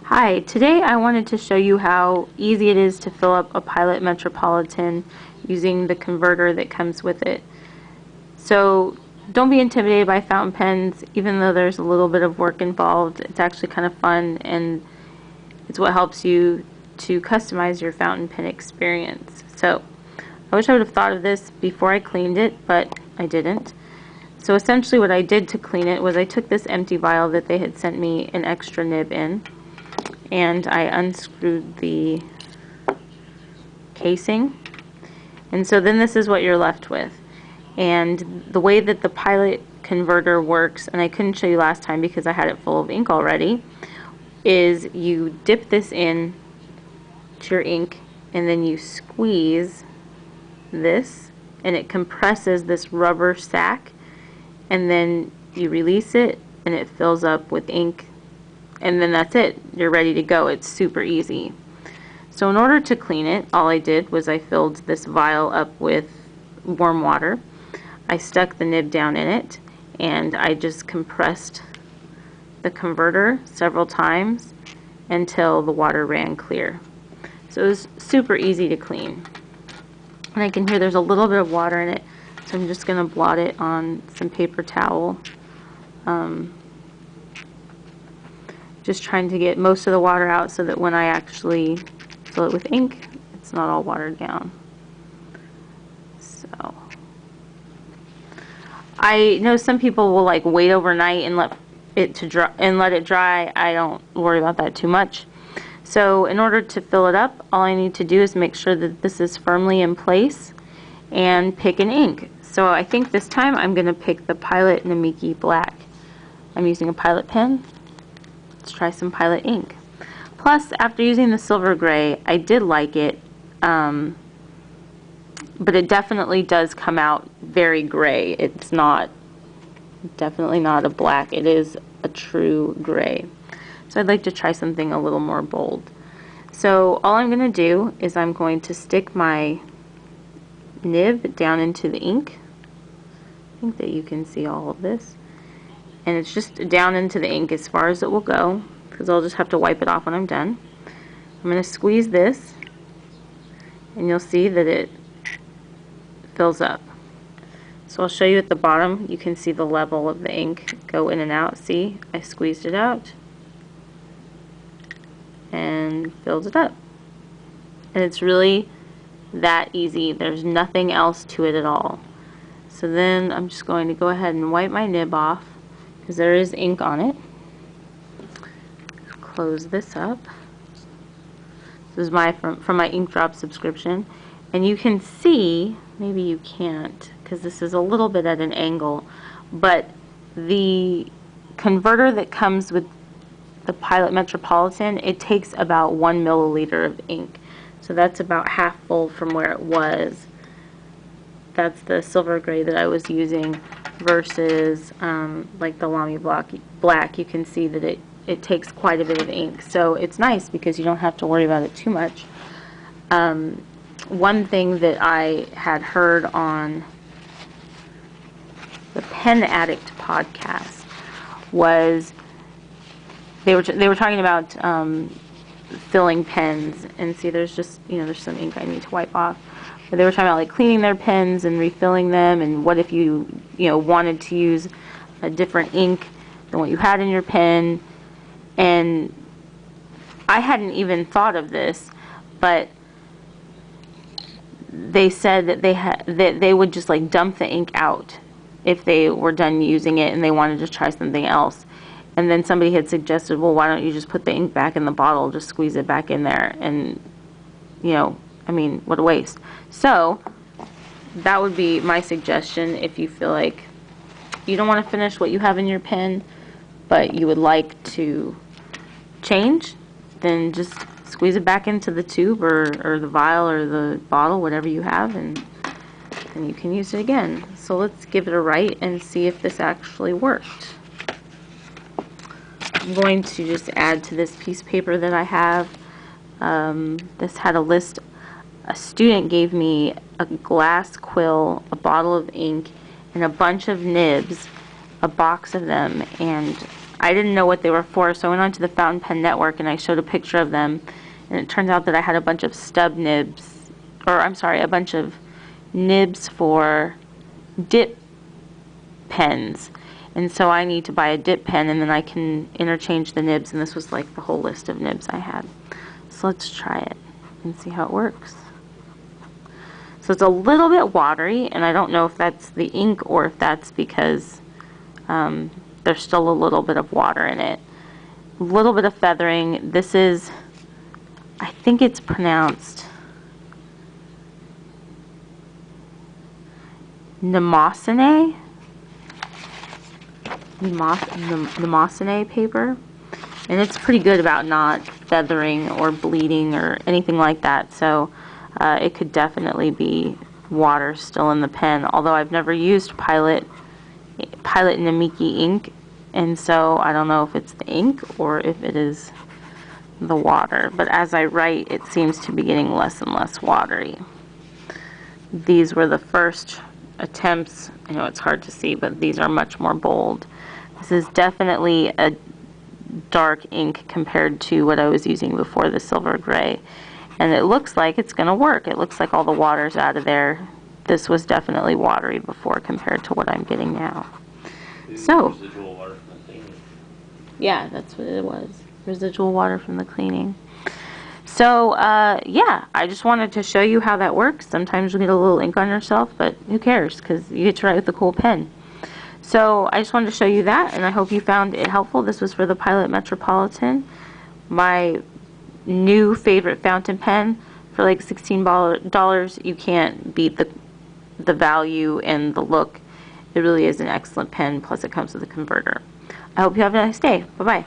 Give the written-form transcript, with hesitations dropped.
Hi, today I wanted to show you how easy it is to fill up a Pilot Metropolitan using the converter that comes with it. So don't be intimidated by fountain pens, even though there's a little bit of work involved. It's actually kind of fun, and it's what helps you to customize your fountain pen experience. So I wish I would have thought of this before I cleaned it, but I didn't. So essentially what I did to clean it was I took this empty vial that they had sent me an extra nib in, and I unscrewed the casing, and so then this is what you're left with. And the way that the Pilot converter works, and I couldn't show you last time because I had it full of ink already, is you dip this in to your ink and then you squeeze this and it compresses this rubber sac, and then you release it and it fills up with ink, and then that's it. You're ready to go. It's super easy. So in order to clean it, all I did was I filled this vial up with warm water. I stuck the nib down in it, and I just compressed the converter several times until the water ran clear. So it was super easy to clean. And I can hear there's a little bit of water in it, so I'm just going to blot it on some paper towel. Just trying to get most of the water out so that when I actually fill it with ink, it's not all watered down. So I know some people will like wait overnight and let it dry. I don't worry about that too much. So in order to fill it up, all I need to do is make sure that this is firmly in place and pick an ink. So I think this time I'm going to pick the Pilot Namiki Black. I'm using a Pilot pen. Let's try some Pilot ink. Plus, after using the silver gray, I did like it, but it definitely does come out very gray. It's definitely not a black. It is a true gray. So I'd like to try something a little more bold. So all I'm going to do is I'm going to stick my nib down into the ink. I think that you can see all of this. And it's just down into the ink as far as it will go, because I'll just have to wipe it off when I'm done. I'm going to squeeze this, and you'll see that it fills up. So I'll show you at the bottom. You can see the level of the ink go in and out. See, I squeezed it out and filled it up. And it's really that easy. There's nothing else to it at all. So then I'm just going to go ahead and wipe my nib off, because there is ink on it. Close this up. This is from my ink drop subscription, and you can see, maybe you can't because this is a little bit at an angle, but the converter that comes with the Pilot Metropolitan, it takes about 1 milliliter of ink. So that's about half full from where it was. That's the silver gray that I was using versus like the Lamy Black. You can see that it takes quite a bit of ink. So it's nice because you don't have to worry about it too much. One thing that I had heard on the Pen Addict podcast was they were talking about filling pens, and see there's just there's some ink I need to wipe off. But they were talking about like cleaning their pens and refilling them, and what if you wanted to use a different ink than what you had in your pen. And I hadn't even thought of this, but they said that they would just like dump the ink out if they were done using it and they wanted to try something else. And then somebody had suggested, well, why don't you just put the ink back in the bottle, just squeeze it back in there, and I mean, what a waste. So that would be my suggestion if you feel like you don't want to finish what you have in your pen, but you would like to change, then just squeeze it back into the tube or the vial or the bottle, whatever you have, and you can use it again. So let's give it a write and see if this actually worked. I'm going to just add to this piece of paper that I have. This had a list. A student gave me a glass quill, a bottle of ink, and a bunch of nibs, a box of them, and I didn't know what they were for, so I went onto the Fountain Pen Network and I showed a picture of them, and it turns out that I had a bunch of stub nibs, or I'm sorry, a bunch of nibs for dip pens. And so I need to buy a dip pen, and then I can interchange the nibs, and this was like the whole list of nibs I had. So let's try it and see how it works. So it's a little bit watery, and I don't know if that's the ink or if that's because there's still a little bit of water in it. A little bit of feathering. This is, I think it's pronounced Namiki. Namiki paper, and it's pretty good about not feathering or bleeding or anything like that, so it could definitely be water still in the pen, although I've never used Pilot Namiki ink, and so I don't know if it's the ink or if it is the water, but as I write it seems to be getting less and less watery. These were the first attempts. I know it's hard to see, but these are much more bold. This is definitely a dark ink compared to what I was using before, the silver gray. And it looks like it's going to work. It looks like all the water's out of there. This was definitely watery before compared to what I'm getting now. So, residual water from the cleaning. Yeah, that's what it was. Residual water from the cleaning. So, yeah, I just wanted to show you how that works. Sometimes you get a little ink on yourself, but who cares, because you get to write with a cool pen. So, I just wanted to show you that, and I hope you found it helpful. This was for the Pilot Metropolitan, my new favorite fountain pen. For like $16, you can't beat the value and the look. It really is an excellent pen, plus it comes with a converter. I hope you have a nice day. Bye-bye.